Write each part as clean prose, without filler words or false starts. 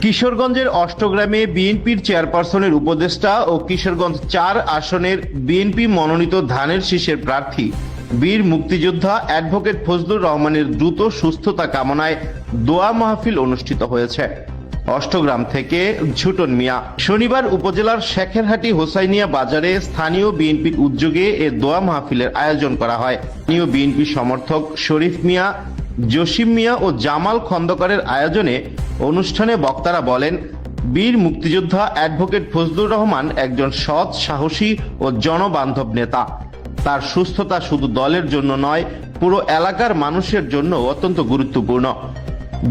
কিশোরগঞ্জের অষ্টগ্রামে বিএনপির চেয়ারপারসনের উপদেষ্টা ও কিশোরগঞ্জ ৪ আসনের বিএনপি মনোনীত ধানের শীষের প্রার্থী বীর মুক্তিযোদ্ধা অ্যাডভোকেট ফজলুর রহমানের দ্রুত সুস্থতা কামনায় দোয়া মাহফিল অনুষ্ঠিত হয়েছে অষ্টগ্রাম থেকে ঝুটন মিয়া। শনিবার উপজেলার শেখেরহাটি হোসাইনিয়া বাজারে স্থানীয় বিএনপির উদ্যোগে এ দোয়া মাহফিলের আয়োজন করা হয়। স্থানীয় বিএনপি সমর্থক শরীফ মিয়া, জসিম মিয়া ও জামাল খন্দকারের আয়োজনে অনুষ্ঠানে বক্তারা বলেন, বীর মুক্তিযোদ্ধা অ্যাডভোকেট ফজলুর রহমান একজন সৎ, সাহসী ও জনবান্ধব নেতা। তার সুস্থতা শুধু দলের জন্য নয়, পুরো এলাকার মানুষের জন্য অত্যন্ত গুরুত্বপূর্ণ।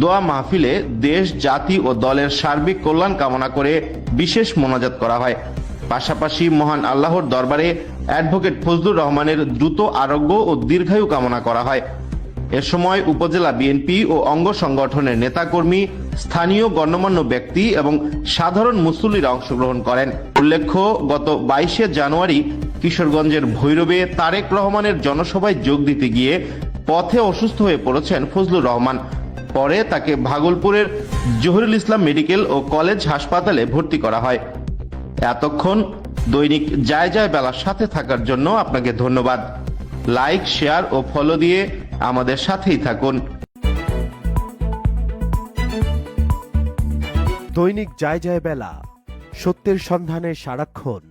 দোয়া মাহফিলে দেশ, জাতি ও দলের সার্বিক কল্যাণ কামনা করে বিশেষ মোনাজাত করা হয়। পাশাপাশি মহান আল্লাহর দরবারে অ্যাডভোকেট ফজলুর রহমানের দ্রুত আরোগ্য ও দীর্ঘায়ু কামনা করা হয়। এ সময় উপজেলা বিএনপি ও অঙ্গ সংগঠনের নেতাকর্মী, স্থানীয় গণ্যমান্য ব্যক্তি এবং সাধারণ মুসল্লিরা অংশগ্রহণ করেন। উল্লেখ্য, গত 22শে জানুয়ারি কিশোরগঞ্জের ভৈরবে তারেক রহমানের জনসভায় যোগ দিতে গিয়ে পথে অসুস্থ হয়ে পড়েছেন ফজলুর রহমান। পরে তাকে ভাগলপুরের জহুরুল ইসলাম মেডিকেল ও কলেজ হাসপাতালে ভর্তি করা হয়। এতক্ষণ দৈনিক যায় যায় বেলার সাথে থাকার জন্য আপনাকে ধন্যবাদ। লাইক, শেয়ার ও ফলো দিয়ে আমাদের সাথেই থাকুন। দৈনিক যায় যায় বেলা, সত্যের সন্ধানে সারাক্ষণ।